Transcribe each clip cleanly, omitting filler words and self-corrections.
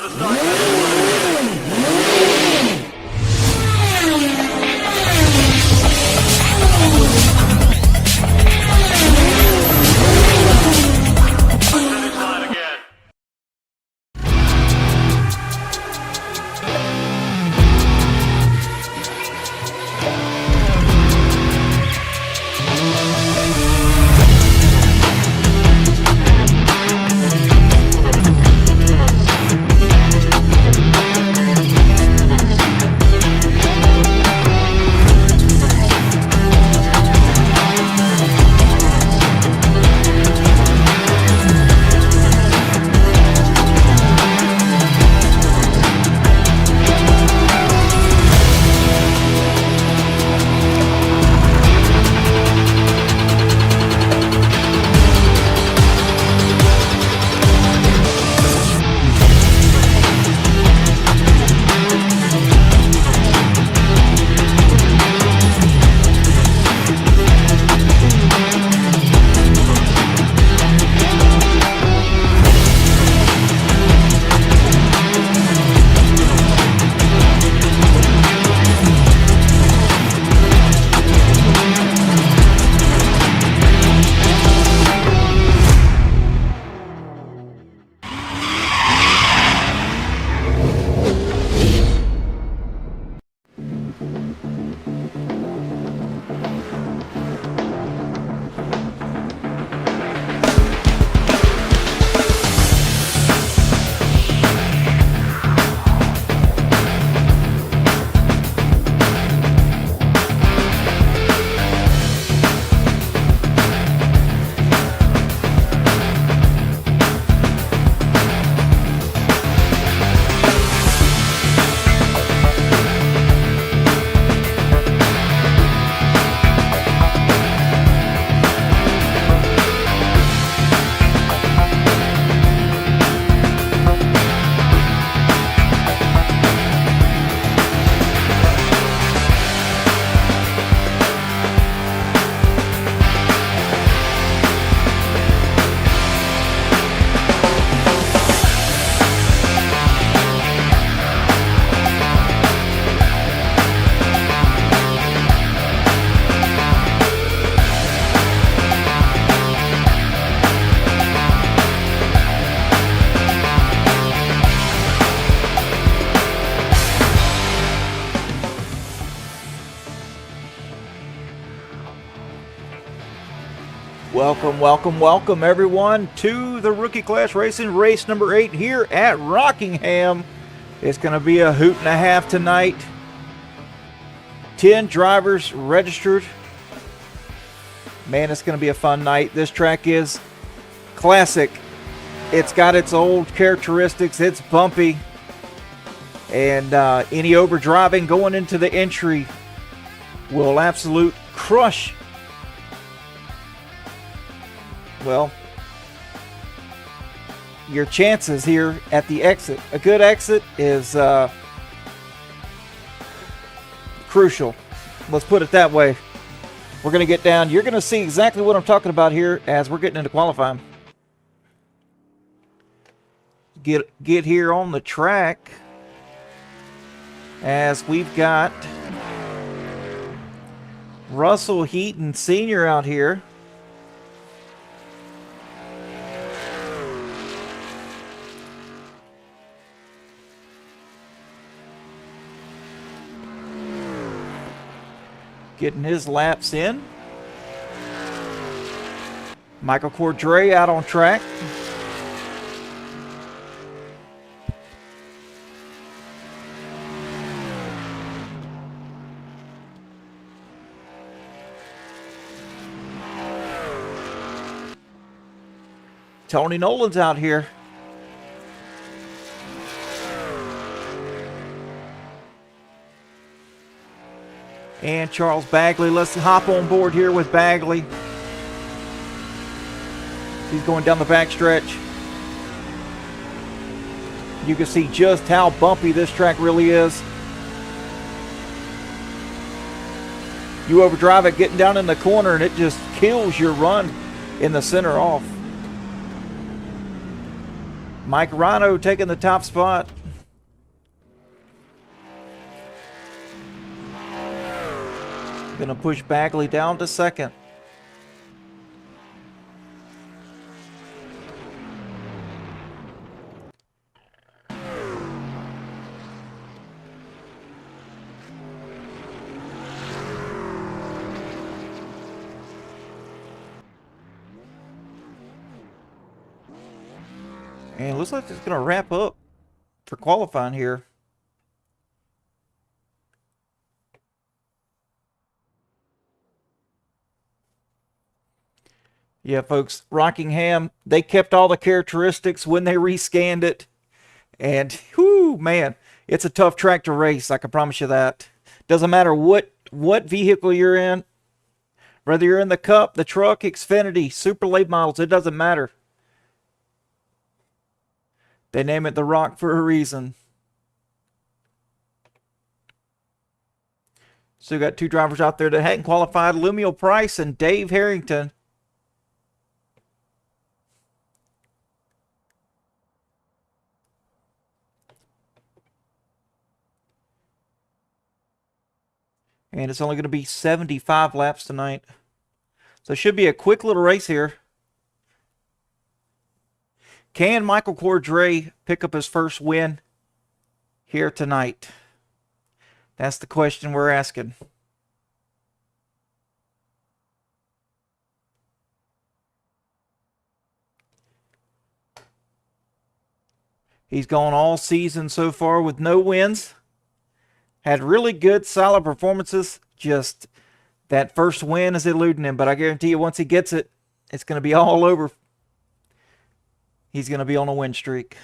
the start. Welcome everyone to the Rookie Class Racing race number 8 here at Rockingham. It's going to be a hoot and a half tonight. 10 drivers registered. Man, it's going to be a fun night. This track is classic. It's got its old characteristics. It's bumpy. And any overdriving going into the entry will absolute crush. Well, your chances here at the exit. A good exit is crucial. Let's put it that way. We're going to get down. You're going to see exactly what I'm talking about here as we're getting into qualifying. Get here on the track as we've got Russell Heaton Sr. out here. Getting his laps in. Michael Cordray out on track. Tony Nolan's out here. And Charles Bagley. Let's hop on board here with Bagley. He's going down the back stretch. You can see just how bumpy this track really is. You overdrive it getting down in the corner and it just kills your run in the center off. Mike Rhino taking the top spot. Gonna push Bagley down to second. And it looks like it's gonna wrap up for qualifying here. Yeah, folks, Rockingham, they kept all the characteristics when they rescanned it. And, whoo, man, it's a tough track to race, I can promise you that. Doesn't matter what vehicle you're in, whether you're in the Cup, the Truck, Xfinity, Super Late Models, it doesn't matter. They name it the Rock for a reason. So we got two drivers out there that hadn't qualified, Lemuel Price and Dave Harrington. And it's only going to be 75 laps tonight. So it should be a quick little race here. Can Michael Cordray pick up his first win here tonight? That's the question we're asking. He's gone all season so far with no wins. Had really good, solid performances. Just that first win is eluding him. But I guarantee you, once he gets it, it's going to be all over. He's going to be on a win streak.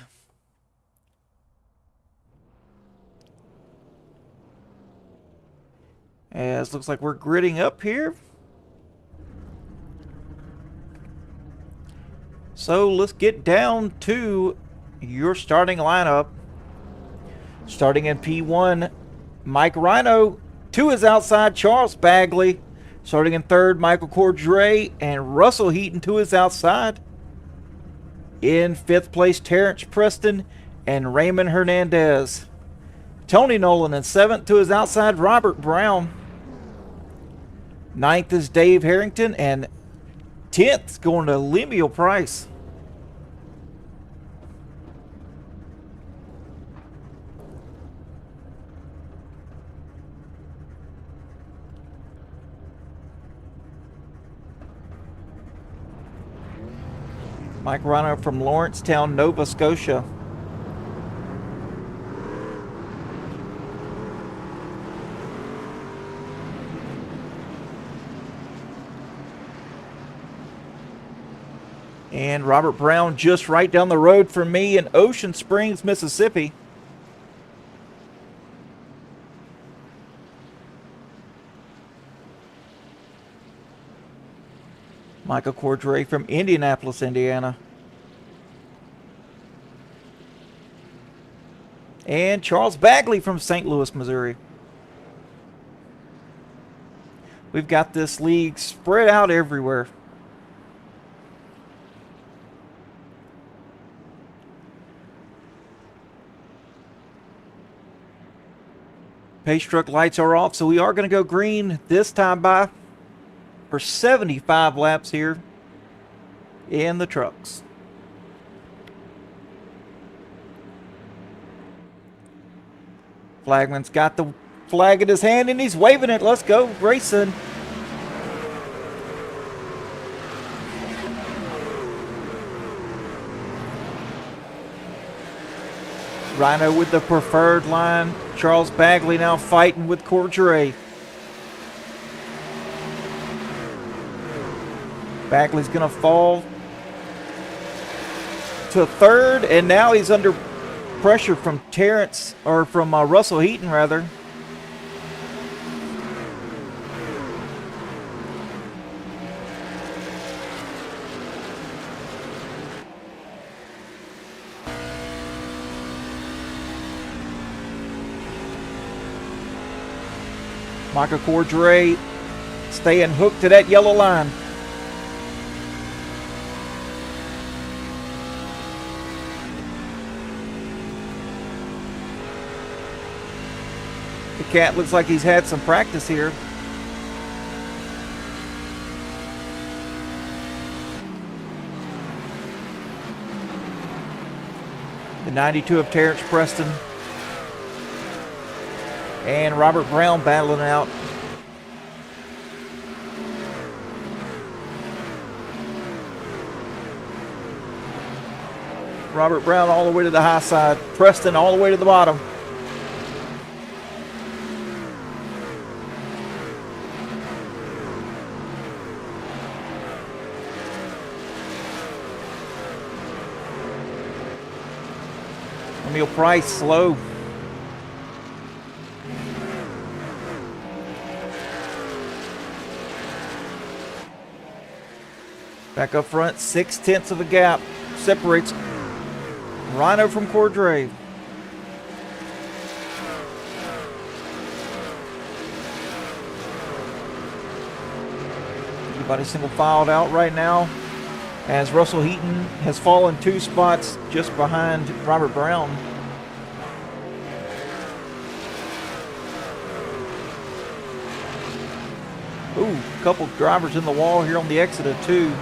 As looks like we're gridding up here. So let's get down to your starting lineup. Starting in P1, Mike Rhino. To his outside, Charles Bagley. Starting in third, Michael Cordray and Russell Heaton to his outside. In fifth place, Terrence Preston and Raymond Hernandez. Tony Nolan in seventh to his outside, Robert Brown. Ninth is Dave Harrington, and 10th going to Lemuel Price. Mike Rhino from Lawrencetown, Nova Scotia. And Robert Brown just right down the road from me in Ocean Springs, Mississippi. Michael Cordray from Indianapolis, Indiana. And Charles Bagley from St. Louis, Missouri. We've got this league spread out everywhere. Pace truck lights are off, so we are going to go green this time by for 75 laps here in the trucks. Flagman's got the flag in his hand and he's waving it. Let's go racing. Rhino with the preferred line. Charles Bagley now fighting with Cordray. Bagley's going to fall to third, and now he's under pressure from Russell Heaton, rather. Michael Cordray staying hooked to that yellow line. The cat looks like he's had some practice here. 92 of Terrence Preston and Robert Brown battling out. Robert Brown all the way to the high side. Preston all the way to the bottom. Emil Price slow. Back up front, 6/10 of a gap separates Rhino from Cordray. Everybody single filed out right now as Russell Heaton has fallen 2 spots just behind Robert Brown. Ooh, a couple drivers in the wall here on the exit of 2.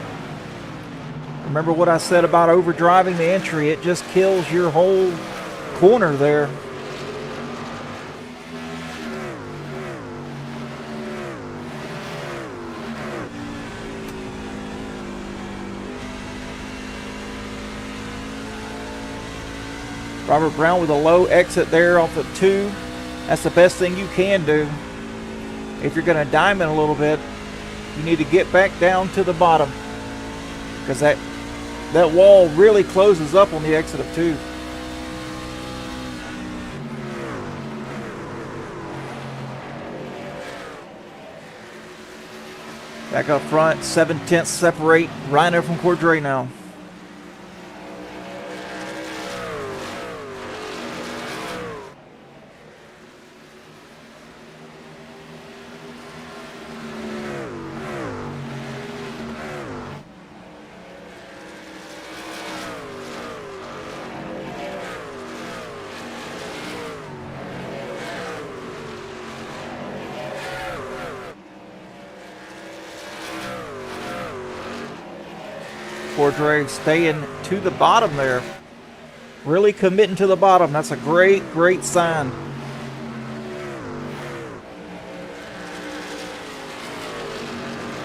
Remember what I said about overdriving the entry? It just kills your whole corner there. Robert Brown with a low exit there off of 2. That's the best thing you can do. If you're going to diamond a little bit, you need to get back down to the bottom, because that wall really closes up on the exit of 2. Back up front, 7/10 separate Rhino from Cordray now. Cordray staying to the bottom there. Really committing to the bottom. That's a great, great sign.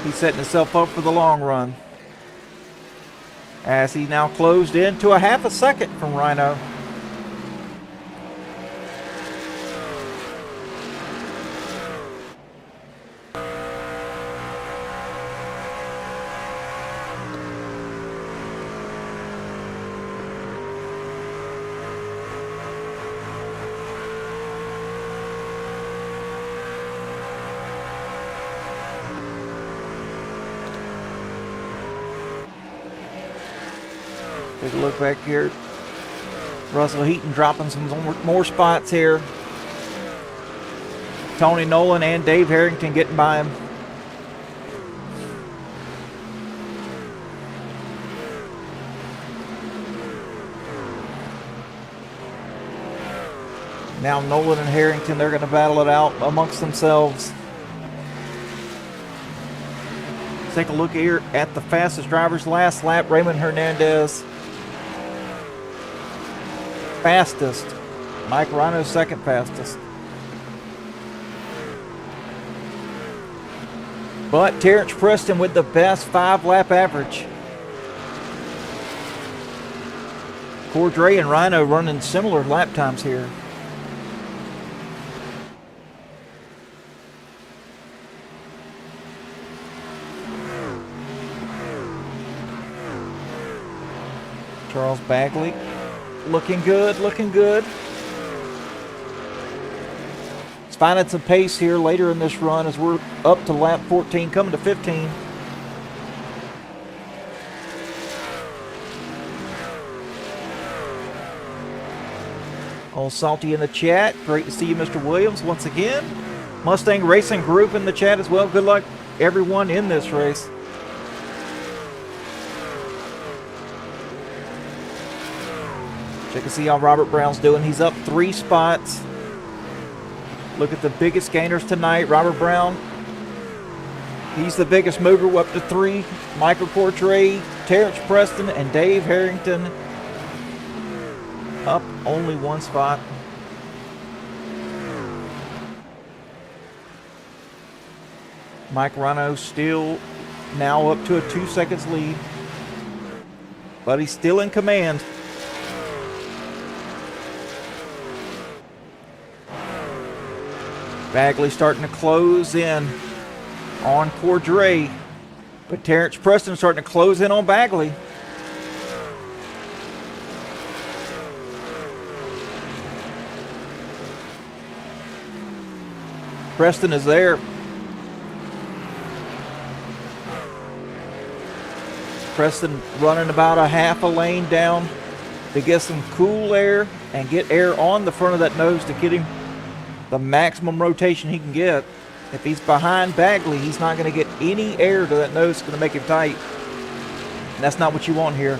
He's setting himself up for the long run, as he now closed in to a half a second from Rhino. Take a look back here. Russell Heaton dropping some more spots here. Tony Nolan and Dave Harrington getting by him. Now Nolan and Harrington, they're going to battle it out amongst themselves. Let's take a look here at the fastest drivers. Last lap, Raymond Hernandez. Fastest. Mike Rhino second fastest. But Terrence Preston with the best 5-lap average. Cordray and Rhino running similar lap times here. Charles Bagley looking good, looking good. He's finding some pace here later in this run as we're up to lap 14, coming to 15. All salty in the chat. Great to see you, Mr. Williams, once again. Mustang Racing Group in the chat as well. Good luck, everyone, in this race. Check and see how Robert Brown's doing. He's up 3 spots. Look at the biggest gainers tonight. Robert Brown, he's the biggest mover, up to 3. Michael Cordray, Terrence Preston, and Dave Harrington up only one spot. Mike Rhino still now up to a 2 seconds lead, but he's still in command. Bagley starting to close in on Cordray, but Terrence Preston starting to close in on Bagley. Preston is there. Preston running about a half a lane down to get some cool air and get air on the front of that nose to get him the maximum rotation he can get. If he's behind Bagley, he's not going to get any air to that nose. It's going to make him tight. And that's not what you want here.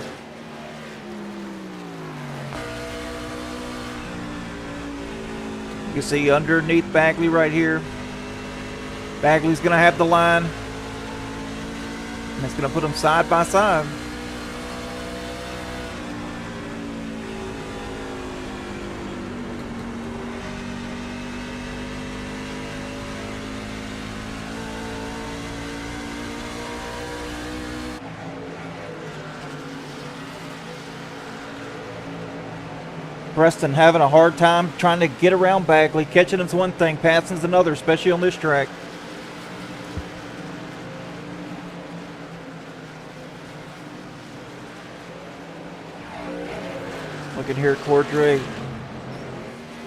You can see underneath Bagley right here. Bagley's going to have the line. And it's going to put them side by side. Preston having a hard time trying to get around Bagley. Catching is one thing, passing is another, especially on this track. Looking here at Cordray.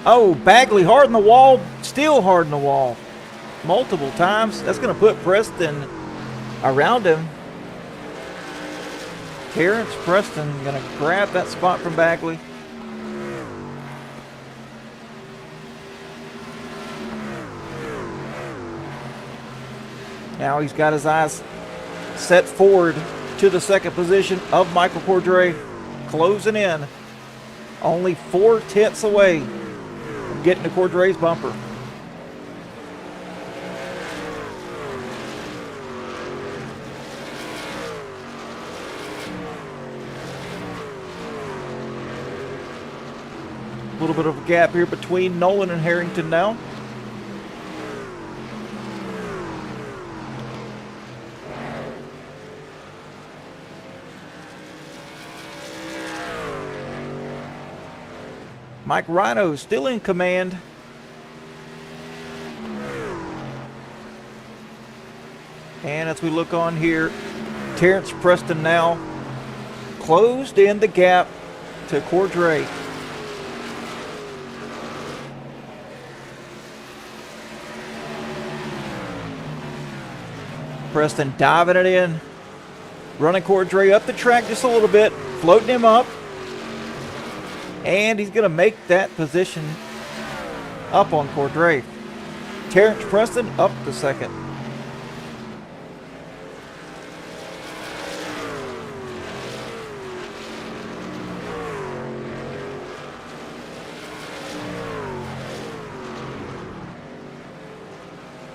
Oh, Bagley hard in the wall, still hard in the wall. Multiple times. That's going to put Preston around him. Terrence Preston going to grab that spot from Bagley. Now he's got his eyes set forward to the second position of Michael Cordray, closing in. Only 4/10 away from getting to Cordray's bumper. A little bit of a gap here between Nolan and Harrington now. Mike Rhino still in command. And as we look on here, Terrence Preston now closed in the gap to Cordray. Preston diving it in, running Cordray up the track just a little bit, floating him up. And he's going to make that position up on Cordray. Terrence Preston up to second.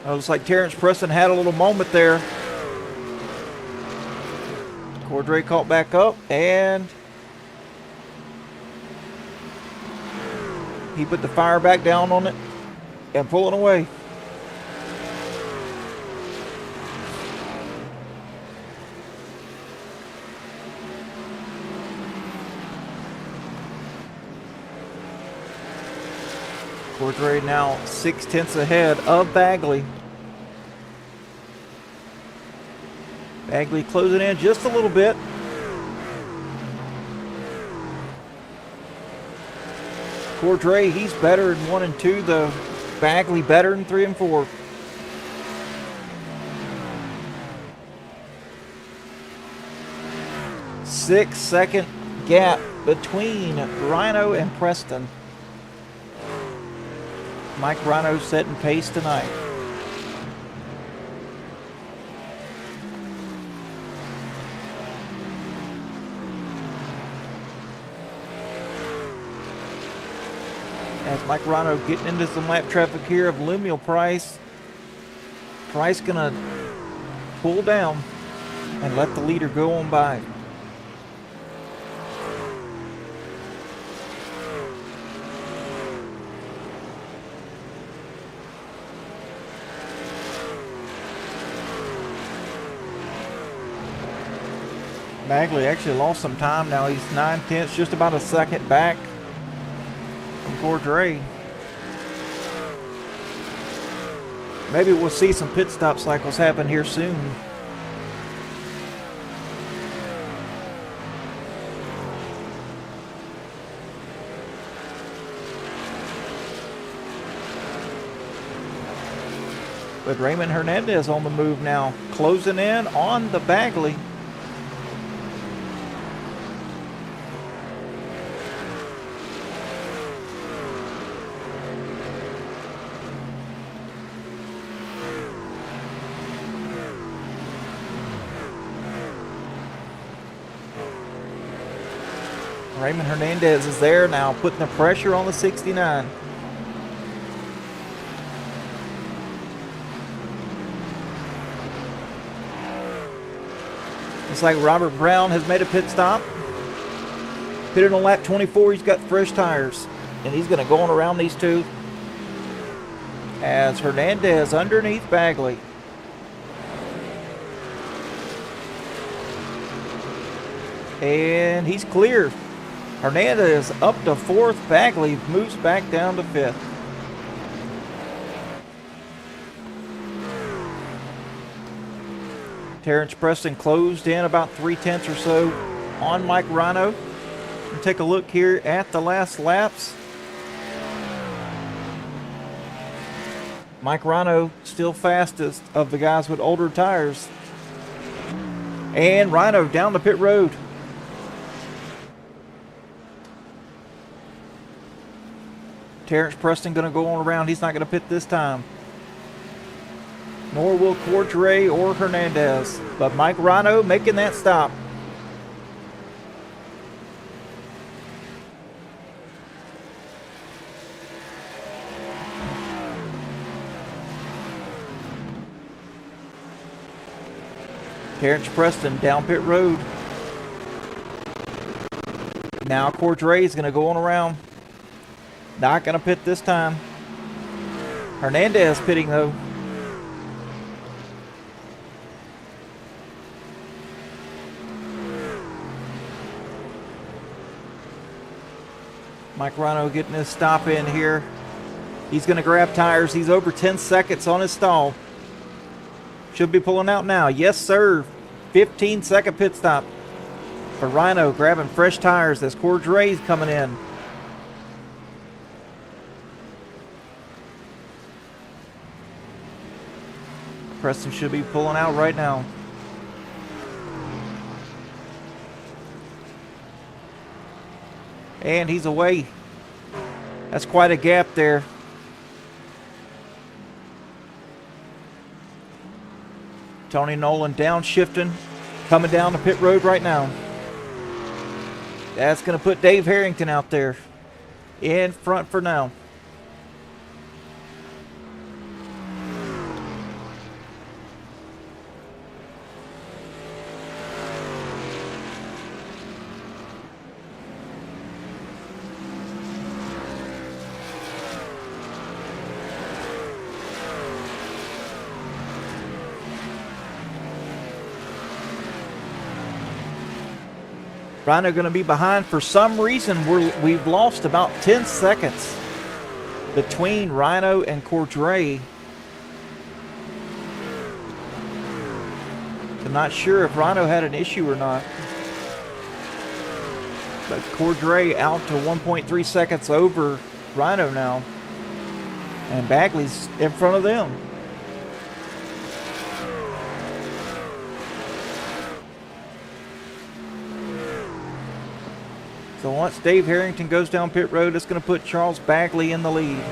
Looks like Terrence Preston had a little moment there. Cordray caught back up and he put the fire back down on it and pulling away. Cordray now 6/10 ahead of Bagley. Bagley closing in just a little bit. Cordray, he's better in 1 and 2, though. Bagley better in 3 and 4. Six-second gap between Rhino and Preston. Mike Rhino setting pace tonight. As Mike Rhino getting into some lap traffic here of Lemuel Price. Price gonna pull down and let the leader go on by. Bagley actually lost some time now. He's 9/10, just about a second back from Cordray. Maybe we'll see some pit stop cycles happen here soon. But Raymond Hernandez on the move now, closing in on the Bagley. Raymond Hernandez is there now, putting the pressure on the 69. Looks like Robert Brown has made a pit stop. Pitted on lap 24. He's got fresh tires. And he's going to go on around these two. As Hernandez underneath Bagley. And he's clear. Hernandez up to fourth. Bagley moves back down to fifth. Terrence Preston closed in about 3/10 or so on Mike Rhino. We'll take a look here at the last laps. Mike Rhino still fastest of the guys with older tires. And Rhino down the pit road. Terrence Preston going to go on around. He's not going to pit this time. Nor will Cordray or Hernandez. But Mike Rhino making that stop. Terrence Preston down pit road. Now Cordray is going to go on around. Not going to pit this time. Hernandez pitting though. Mike Rhino getting his stop in here. He's going to grab tires. He's over 10 seconds on his stall. Should be pulling out now. Yes, sir. 15-second pit stop for Rhino, grabbing fresh tires as Cordray's coming in. Preston should be pulling out right now. And he's away. That's quite a gap there. Tony Nolan downshifting, coming down the pit road right now. That's going to put Dave Harrington out there in front for now. Rhino going to be behind. For some reason, we've lost about 10 seconds between Rhino and Cordray. I'm not sure if Rhino had an issue or not. But Cordray out to 1.3 seconds over Rhino now. And Bagley's in front of them. So once Dave Harrington goes down pit road, it's going to put Charles Bagley in the lead.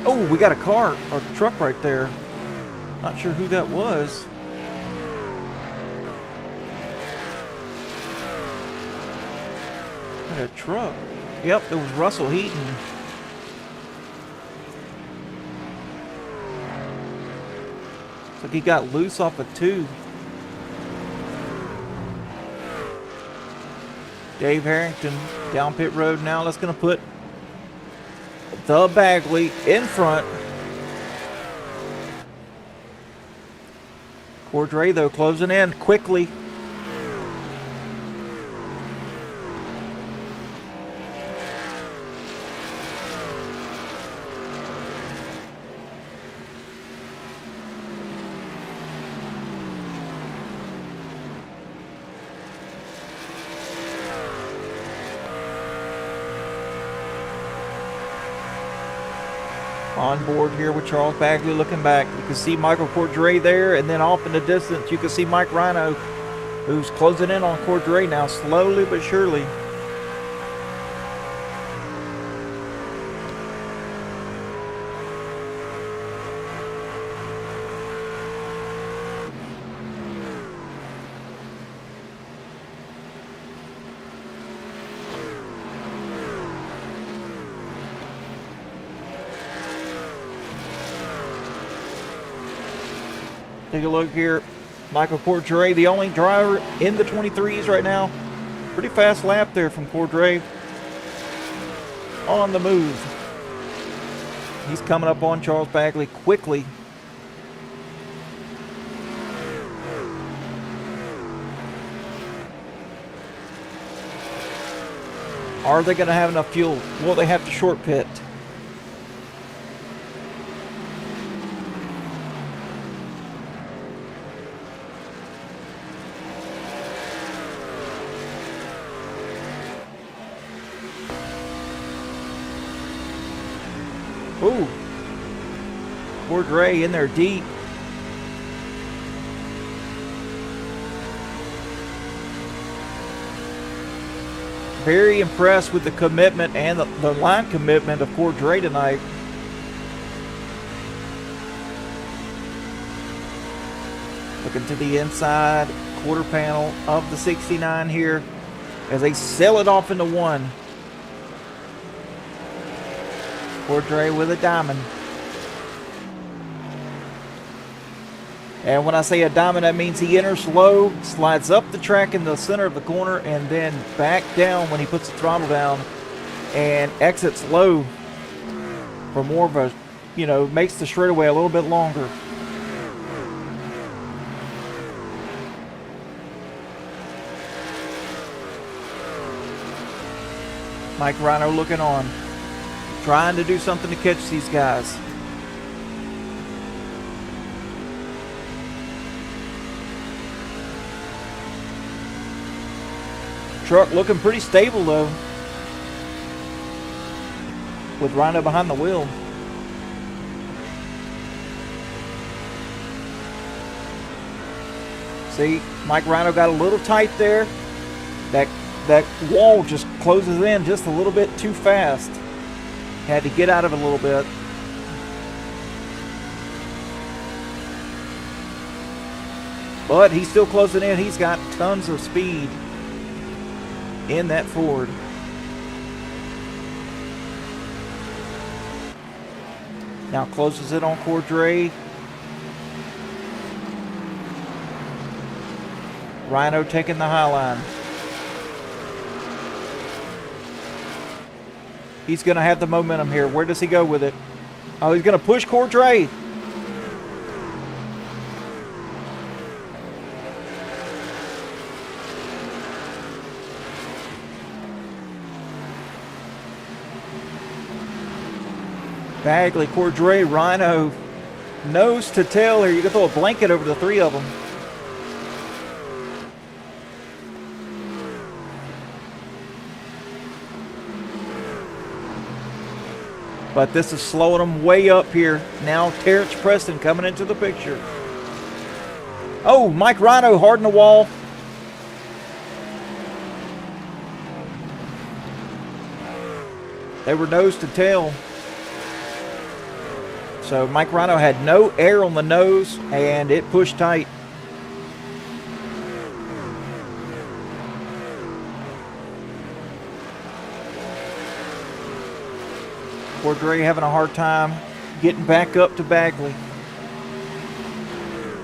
Oh, we got a car or truck right there. Not sure who that was. Got a truck. Yep, it was Russell Heaton. Looks like he got loose off a two. Dave Harrington down pit road now. That's going to put the Bagley in front. Cordray, though, closing in quickly. On board here with Charles Bagley looking back. You can see Michael Cordray there, and then off in the distance you can see Mike Rhino, who's closing in on Cordray now, slowly but surely. Take a look here. Michael Cordray, the only driver in the 23s right now. Pretty fast lap there from Cordray. On the move. He's coming up on Charles Bagley quickly. Are they going to have enough fuel? Will they have to short pit? Ooh, Cordray in there deep. Very impressed with the commitment and the line commitment of Cordray tonight. Looking to the inside quarter panel of the 69 here as they sail it off into one. Cordray with a diamond. And when I say a diamond, that means he enters low, slides up the track in the center of the corner, and then back down when he puts the throttle down and exits low for more of a, makes the straightaway a little bit longer. Mike Rhino looking on. Trying to do something to catch these guys. Truck looking pretty stable though, with Rhino behind the wheel. See, Mike Rhino got a little tight there. That wall just closes in just a little bit too fast. Had to get out of it a little bit. But he's still closing in. He's got tons of speed in that Ford. Now closes it on Cordray. Rhino taking the high line. He's going to have the momentum here. Where does he go with it? Oh, he's going to push Cordray. Bagley, Cordray, Rhino, nose to tail here. You can throw a blanket over the three of them. But this is slowing them way up here. Now Terrence Preston coming into the picture. Oh, Mike Rhino hard in the wall. They were nose to tail. So Mike Rhino had no air on the nose and it pushed tight. Cordray having a hard time getting back up to Bagley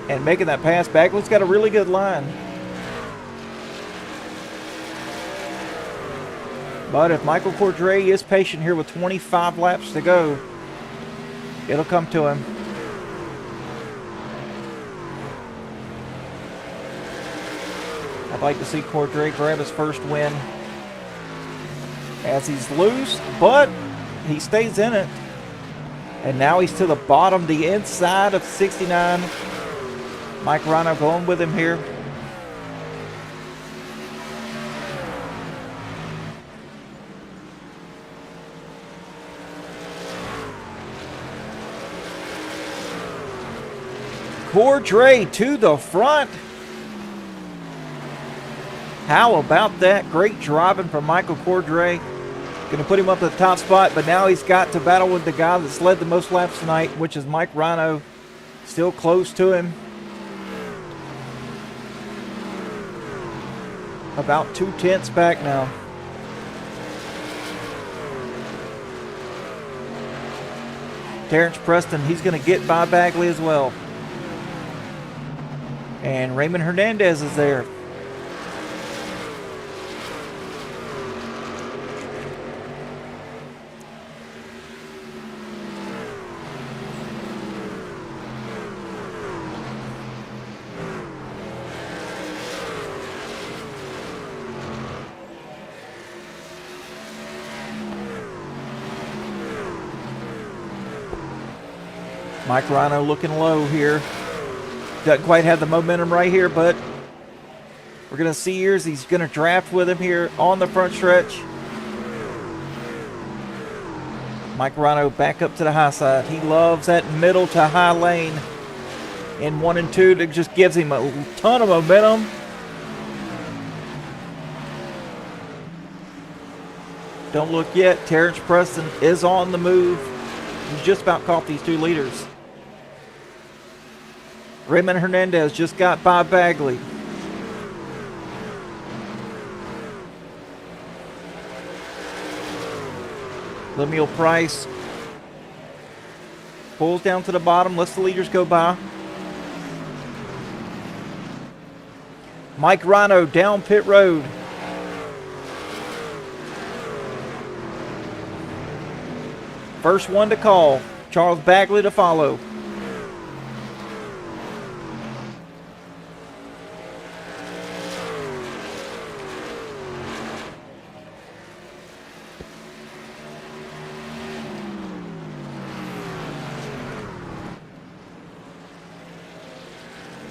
and making that pass. Bagley's got a really good line. But if Michael Cordray is patient here with 25 laps to go, it'll come to him. I'd like to see Cordray grab his first win as he's loose, but he stays in it. And now he's to the bottom, the inside of 69. Mike Rhino going with him here. Cordray to the front. How about that? Great driving from Michael Cordray. Going to put him up to the top spot, but now he's got to battle with the guy that's led the most laps tonight, which is Mike Rhino. Still close to him. About 2/10 back now. Terrence Preston, he's going to get by Bagley as well. And Raymond Hernandez is there. Mike Rhino looking low here. Doesn't quite have the momentum right here, but we're going to see here as he's going to draft with him here on the front stretch. Mike Rhino back up to the high side. He loves that middle to high lane in 1 and 2. That just gives him a ton of momentum. Don't look yet. Terrence Preston is on the move. He's just about caught these two leaders. Raymond Hernandez just got by Bagley. Lemuel Price pulls down to the bottom, lets the leaders go by. Mike Rhino down pit road. First one to call. Charles Bagley to follow.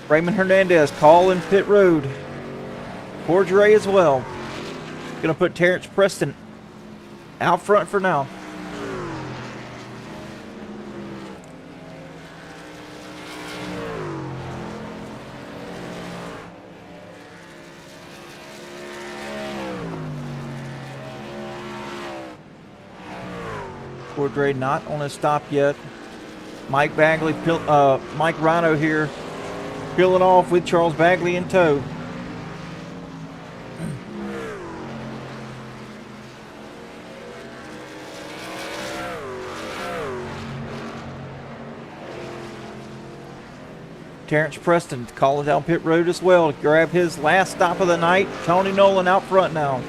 Raymond Hernandez calling pit road. Cordray as well. Going to put Terrence Preston out front for now. Cordray not on a stop yet. Mike Rhino here peeling off with Charles Bagley in tow. Terrence Preston calling down pit road as well to grab his last stop of the night. Tony Nolan out front now.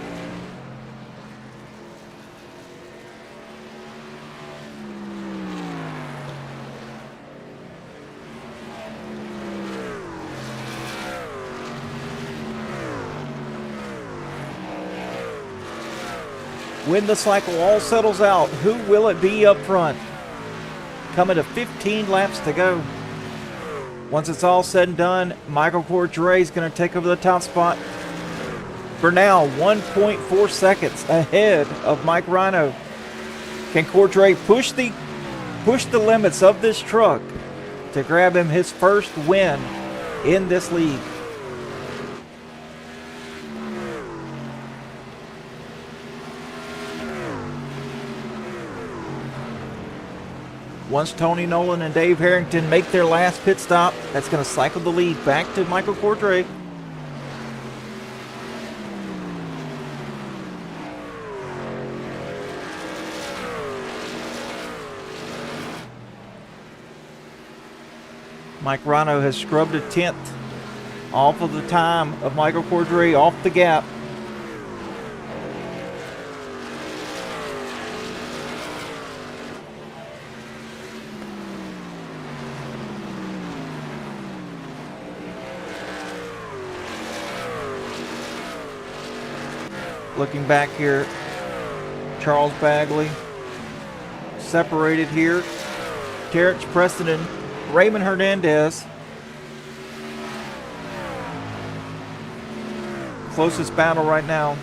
When the cycle all settles out, who will it be up front? Coming to 15 laps to go. Once it's all said and done, Michael Cordray is going to take over the top spot. For now, 1.4 seconds ahead of Mike Rhino. Can Cordray push the limits of this truck to grab him his first win in this league? Once Tony Nolan and Dave Harrington make their last pit stop, that's going to cycle the lead back to Michael Cordray. Mike Rhino has scrubbed a 10th off of the time of Michael Cordray, off the gap. Looking back here, Charles Bagley separated here. Terrence Preston and Raymond Hernandez. Closest battle right now.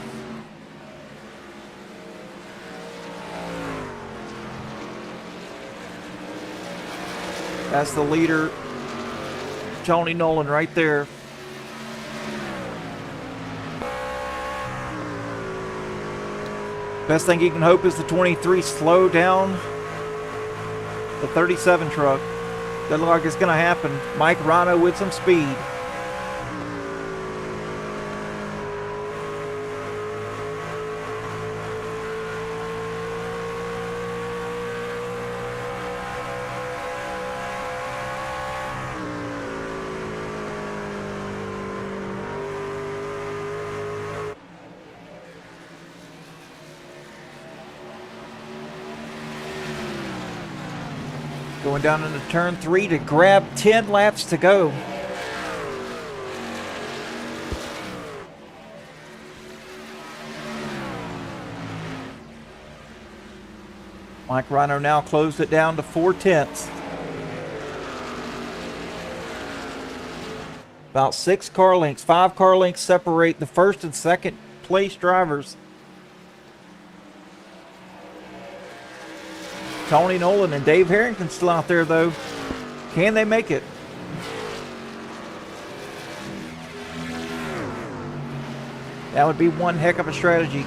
That's the leader, Tony Nolan, right there. Best thing you can hope is the 23 slow down the 37 truck. Doesn't look like it's going to happen. Mike Rhino with some speed. Going down into turn 3 to grab 10 laps to go. Mike Rhino now closed it down to 4/10. About 6 car lengths, 5 car lengths separate the first and second place drivers. Tony Nolan and Dave Harrington still out there, though. Can they make it? That would be one heck of a strategy.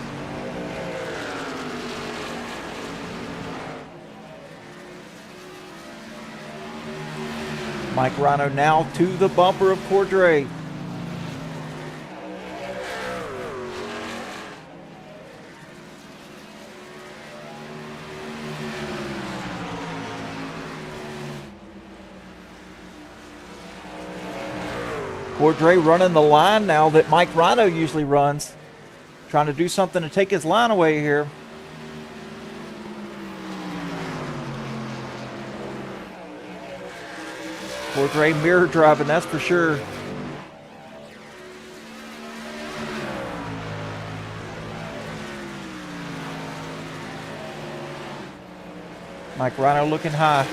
Mike Rhino now to the bumper of Cordray. Cordray running the line now that Mike Rhino usually runs. Trying to do something to take his line away here. Cordray mirror driving, that's for sure. Mike Rhino looking high.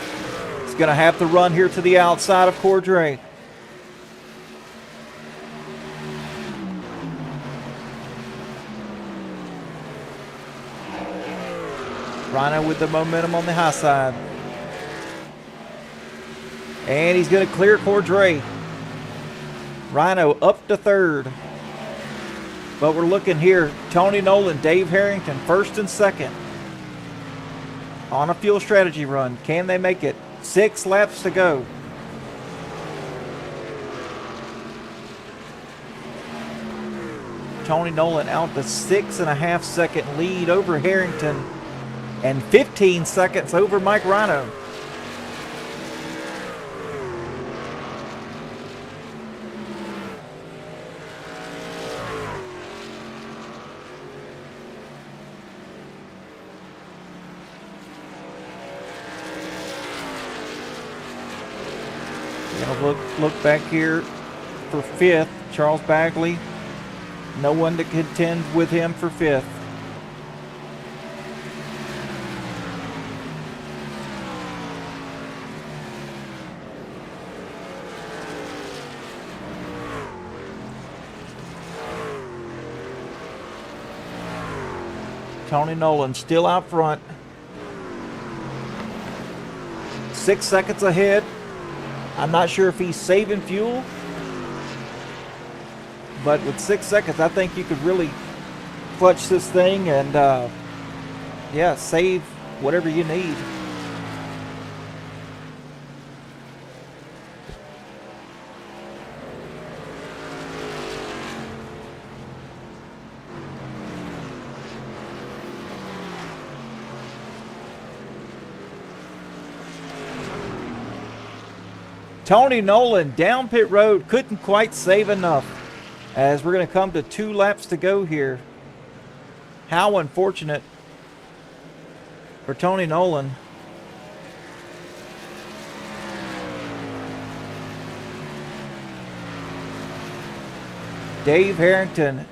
He's going to have to run here to the outside of Cordray. Rhino with the momentum on the high side. And he's going to clear Cordray. Rhino up to third. But we're looking here. Tony Nolan, Dave Harrington, first and second. On a fuel strategy run. Can they make it? 6 laps to go. Tony Nolan out the 6.5 second lead over Harrington. And 15 seconds over Mike Rhino. Gonna look back here for 5th, Charles Bagley. No one to contend with him for 5th. Tony Nolan still out front. 6 seconds ahead. I'm not sure if he's saving fuel. But with 6 seconds, I think you could really clutch this thing and, yeah, save whatever you need. Tony Nolan down pit road, couldn't quite save enough. As we're going to come to 2 laps to go here. How unfortunate for Tony Nolan. Dave Harrington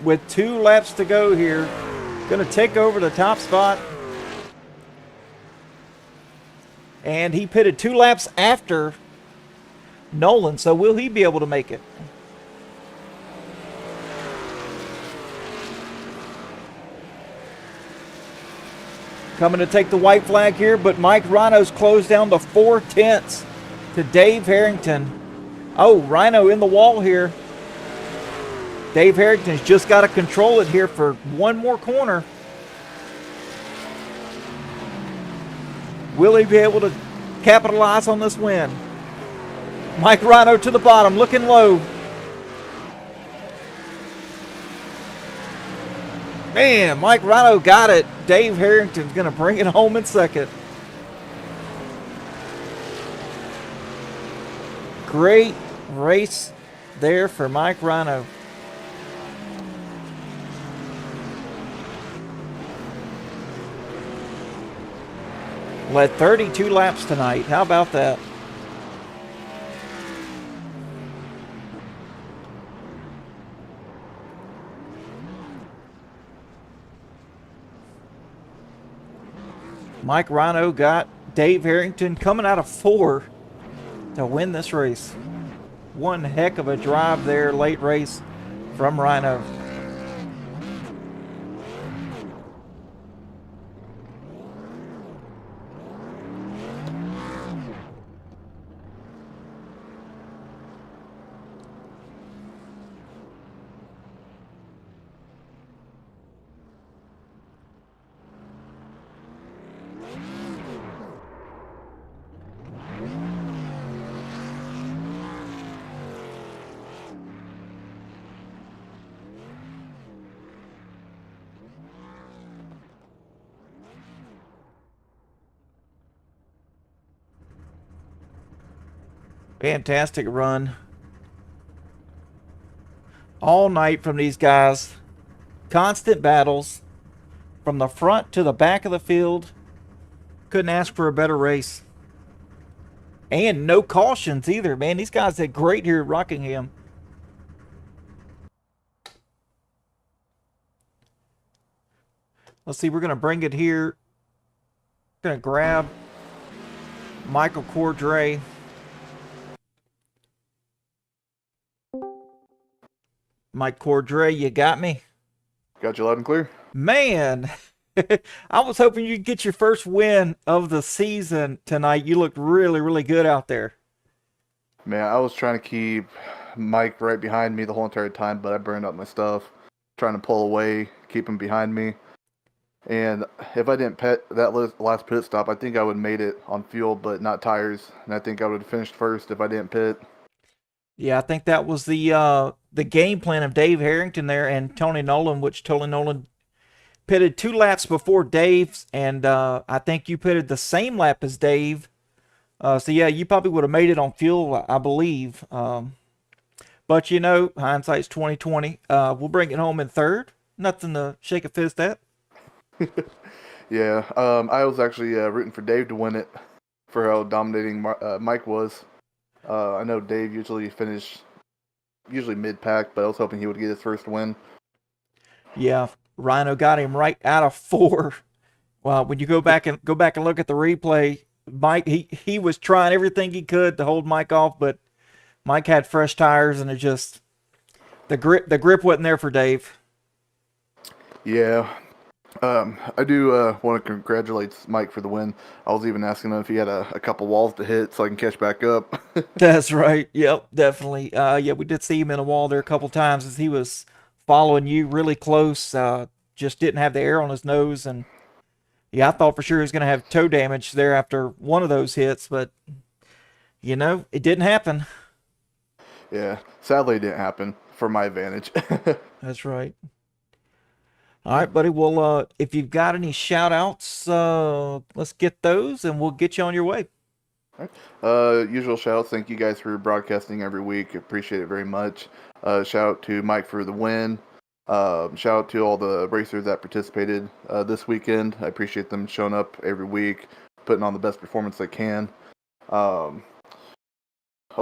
with 2 laps to go here. Going to take over the top spot. And he pitted 2 laps after Nolan, so will he be able to make it? Coming to take the white flag here, but Mike Rhino's closed down to 4/10 to Dave Harrington. Oh, Rhino in the wall here. Dave Harrington's just got to control it here for one more corner. Will he be able to capitalize on this win? Mike Rhino to the bottom, looking low. Man, Mike Rhino got it. Dave Harrington's going to bring it home in second. Great race there for Mike Rhino. Led 32 laps tonight. How about that? Mike Rhino got Dave Harrington coming out of 4 to win this race. One heck of a drive there, late race from Rhino. Fantastic run all night from these guys. Constant battles from the front to the back of the field. Couldn't ask for a better race. And no cautions either, man. These guys did great here at Rockingham. Let's see, we're going to bring it here. Going to grab Michael Cordray. Mike Cordray, you got me? Got you loud and clear. Man, I was hoping you'd get your first win of the season tonight. You looked really, really good out there. Man, I was trying to keep Mike right behind me the whole entire time, but I burned up my stuff. Trying to pull away, keep him behind me. And if I didn't pit that last pit stop, I think I would have made it on fuel, but not tires. And I think I would have finished first if I didn't pit. Yeah, I think that was the game plan of Dave Harrington there and Tony Nolan, which Tony Nolan pitted 2 laps before Dave's, and I think you pitted the same lap as Dave. So yeah, you probably would have made it on fuel, I believe. But you know, hindsight's 20/20. We'll bring it home in third. Nothing to shake a fist at. Yeah, I was actually rooting for Dave to win it for how dominating Mike was. I know Dave usually mid-pack, but I was hoping he would get his first win. Yeah, Rhino got him right out of 4. Well, when you go back and look at the replay, Mike he was trying everything he could to hold Mike off, but Mike had fresh tires and it just the grip wasn't there for Dave. Yeah. I do want to congratulate Mike for the win. I was even asking him if he had a couple walls to hit so I can catch back up. That's right. Yep, definitely. Yeah, we did see him in a wall there a couple times as he was following you really close. Just didn't have the air on his nose, and yeah, I thought for sure he was going to have toe damage there after one of those hits, but you know, it didn't happen. Yeah, sadly it didn't happen for my advantage. That's right. All right, buddy. Well, if you've got any shout outs, let's get those and we'll get you on your way. All right. Usual shout outs. Thank you guys for broadcasting every week. Appreciate it very much. Shout out to Mike for the win. Shout out to all the racers that participated this weekend. I appreciate them showing up every week, putting on the best performance they can. I'll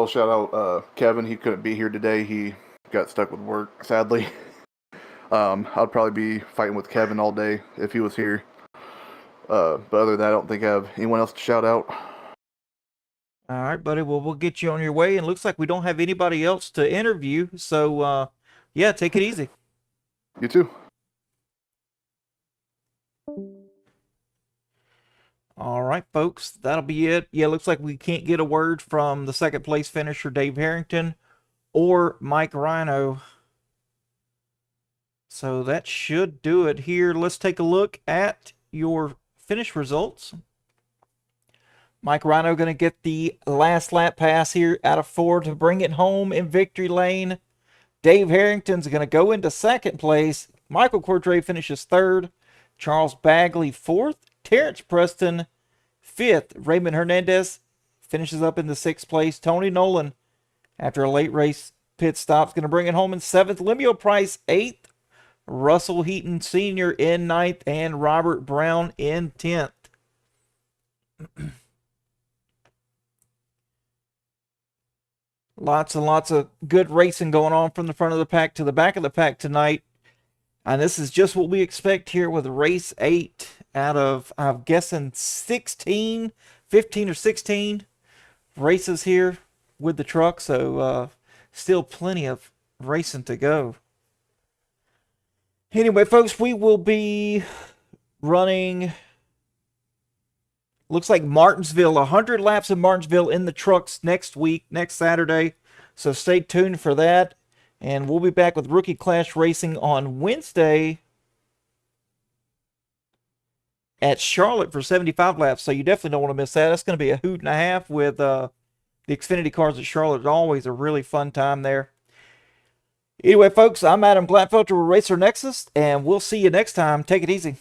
shout out Kevin. He couldn't be here today. He got stuck with work, sadly. I'd probably be fighting with Kevin all day if he was here. But other than that, I don't think I have anyone else to shout out. All right, buddy. Well, we'll get you on your way. And looks like we don't have anybody else to interview. So, yeah, take it easy. You too. All right, folks. That'll be it. Yeah, looks like we can't get a word from the second place finisher, Dave Harrington, or Mike Rhino. So that should do it here. Let's take a look at your finish results. Mike Rhino going to get the last lap pass here out of 4 to bring it home in victory lane. Dave Harrington's going to go into second place. Michael Cordray finishes 3rd. Charles Bagley 4th. Terrence Preston 5th. Raymond Hernandez finishes up in the 6th place. Tony Nolan, after a late race pit stop, is going to bring it home in 7th. Lemuel Price 8th. Russell Heaton Sr. in 9th. And Robert Brown in 10th. Lots and lots of good racing going on from the front of the pack to the back of the pack tonight. And this is just what we expect here with race 8 out of, I'm guessing, 15 or 16 races here with the truck. So still plenty of racing to go. Anyway, folks, we will be running, looks like Martinsville, 100 laps in Martinsville in the trucks next week, next Saturday. So stay tuned for that. And we'll be back with Rookie Clash Racing on Wednesday at Charlotte for 75 laps. So you definitely don't want to miss that. That's going to be a hoot and a half with the Xfinity cars at Charlotte. It's always a really fun time there. Anyway, folks, I'm Adam Glatfelter with Racer Nexus, and we'll see you next time. Take it easy.